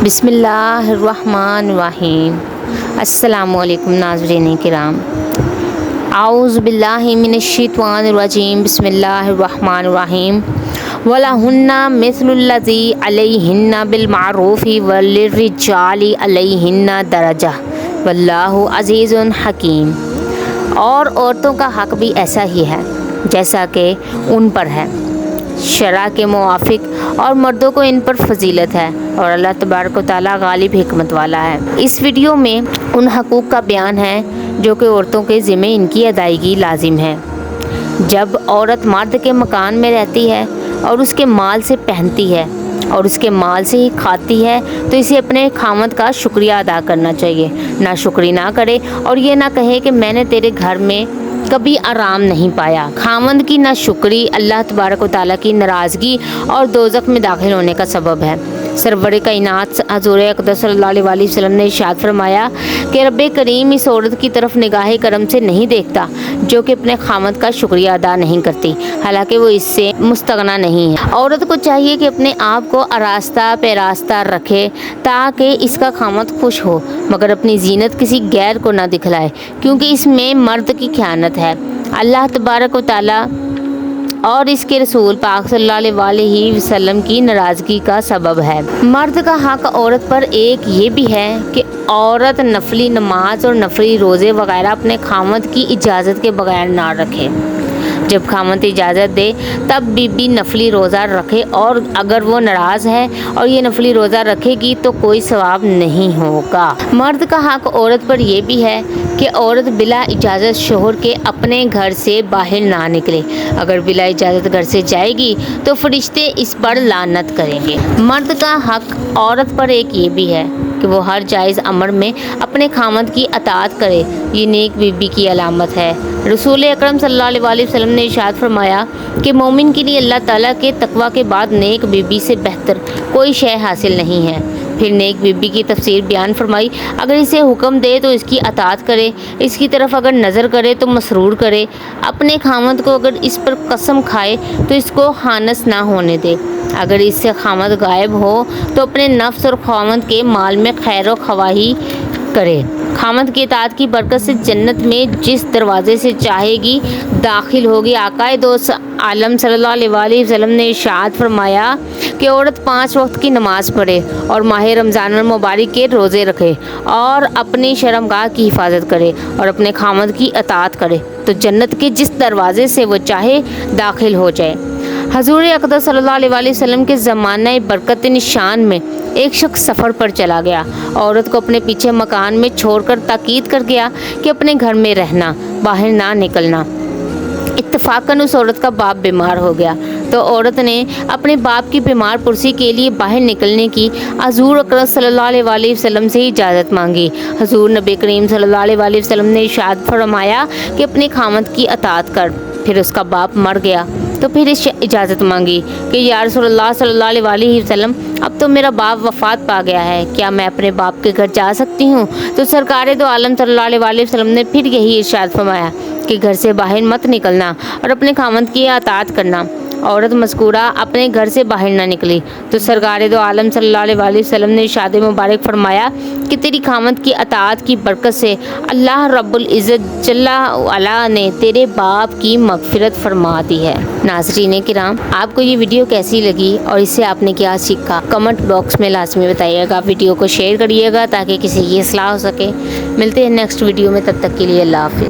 بسم اللہ الرحمن الرحیم۔ السلام علیکم ناظرین کرام، اعوذ باللہ من الشیطان الرجیم، بسم اللہ الرحمن الرحیم۔ وَلَهُنَّ مِثْلُ الَّذِي عَلَيْهِنَّ بِالْمَعْرُوفِ وَلِلرِّجَالِ عَلَيْهِنَّ دَرَجَةٌ وَاللَّهُ عَزِیزٌ حکیم۔ اور عورتوں کا حق بھی ایسا ہی ہے جیسا کہ ان پر ہے، شرع کے موافق، اور مردوں کو ان پر فضیلت ہے، اور اللہ تبارک و تعالیٰ غالب حکمت والا ہے۔ اس ویڈیو میں ان حقوق کا بیان ہے جو کہ عورتوں کے ذمہ ان کی ادائیگی لازم ہے۔ جب عورت مرد کے مکان میں رہتی ہے اور اس کے مال سے پہنتی ہے اور اس کے مال سے ہی کھاتی ہے تو اسے اپنے خاوند کا شکریہ ادا کرنا چاہیے، ناشکری نہ کرے اور یہ نہ کہے کہ میں نے تیرے گھر میں کبھی آرام نہیں پایا۔ خاوند کی ناشکری اللہ تبارک و تعالیٰ کی ناراضگی اور دوزخ میں داخل ہونے کا سبب ہے۔ سرور کائنات حضور اقدس صلی اللہ علیہ وسلم نے ارشاد فرمایا کہ رب کریم اس عورت کی طرف نگاہ کرم سے نہیں دیکھتا جو کہ اپنے خاوند کا شکریہ ادا نہیں کرتی، حالانکہ وہ اس سے مستغنا نہیں ہے۔ عورت کو چاہیے کہ اپنے آپ کو آراستہ پیراستہ رکھے تاکہ اس کا خاوند خوش ہو، مگر اپنی زینت کسی غیر کو نہ دکھلائے، کیونکہ اس میں مرد کی خیانت ہے، اللہ تبارک و تعالیٰ اور اس کے رسول پاک صلی اللہ علیہ وسلم کی ناراضگی کا سبب ہے۔ مرد کا حق عورت پر ایک یہ بھی ہے کہ عورت نفلی نماز اور نفلی روزے وغیرہ اپنے خاوند کی اجازت کے بغیر نہ رکھے۔ جب خاوند اجازت دے تب بی نفلی روزہ رکھے، اور اگر وہ ناراض ہے اور یہ نفلی روزہ رکھے گی تو کوئی ثواب نہیں ہوگا۔ مرد کا حق عورت پر یہ بھی ہے کہ عورت بلا اجازت شوہر کے اپنے گھر سے باہر نہ نکلے۔ اگر بلا اجازت گھر سے جائے گی تو فرشتے اس پر لعنت کریں گے۔ مرد کا حق عورت پر ایک یہ بھی ہے کہ وہ ہر جائز امر میں اپنے خاوند کی اطاعت کرے، یہ نیک بیوی کی علامت ہے۔ رسول اکرم صلی اللہ علیہ وسلم نے ارشاد فرمایا کہ مومن کے لیے اللہ تعالیٰ کے تقوی کے بعد نیک بیوی سے بہتر کوئی شے حاصل نہیں ہے۔ پھر نیک بیوی کی تفسیر بیان فرمائی، اگر اسے حکم دے تو اس کی اطاعت کرے، اس کی طرف اگر نظر کرے تو مسرور کرے، اپنے خاوند کو اگر اس پر قسم کھائے تو اس کو خانس نہ ہونے دے، اگر اس سے خاوند غائب ہو تو اپنے نفس اور خاوند کے مال میں خیر و خواہی کرے۔ خاوند کی اطاعت کی برکت سے جنت میں جس دروازے سے چاہے گی داخل ہوگی۔ آقا دو عالم صلی اللہ علیہ وسلم نے ارشاد فرمایا کہ عورت 5 وقت کی نماز پڑھے اور ماہ رمضان المبارک کے روزے رکھے اور اپنی شرمگاہ کی حفاظت کرے اور اپنے خاوند کی اطاعت کرے تو جنت کے جس دروازے سے وہ چاہے داخل ہو جائے۔ حضور اقدس صلی اللہ علیہ وسلم کے زمانہ برکت نشان میں ایک شخص سفر پر چلا گیا، عورت کو اپنے پیچھے مکان میں چھوڑ کر تاکید کر گیا کہ اپنے گھر میں رہنا، باہر نہ نکلنا۔ اتفاقاً اس عورت کا باپ بیمار ہو گیا تو عورت نے اپنے باپ کی بیمار پرسی کے لیے باہر نکلنے کی حضور اکرم صلی اللہ علیہ وسلم سے اجازت مانگی۔ حضور نبی کریم صلی اللہ علیہ وسلم نے ارشاد فرمایا کہ اپنے خاوند کی اطاعت کر۔ پھر اس کا باپ مر گیا تو پھر اجازت مانگی کہ یا رسول اللہ صلی اللہ علیہ وسلم، اب تو میرا باپ وفات پا گیا ہے، کیا میں اپنے باپ کے گھر جا سکتی ہوں؟ تو سرکار دو عالم صلی اللہ علیہ وسلم نے پھر یہی ارشاد فرمایا کہ گھر سے باہر مت نکلنا اور اپنے خاوند کی اطاعت کرنا۔ عورت مذکورہ اپنے گھر سے باہر نہ نکلی تو سرکار دو عالم صلی اللہ علیہ وسلم نے ارشاد مبارک فرمایا کہ تیری خاوند کی اطاعت کی برکت سے اللہ رب العزت جل وعلا نے تیرے باپ کی مغفرت فرما دی ہے۔ ناظرین کرام، آپ کو یہ ویڈیو کیسی لگی اور اس سے آپ نے کیا سیکھا، کمنٹ باکس میں لازمی بتائیے گا۔ ویڈیو کو شیئر کریے گا تاکہ کسی کی اصلاح ہو سکے۔ ملتے ہیں نیکسٹ ویڈیو میں، تب تک کے لیے اللہ حافظ۔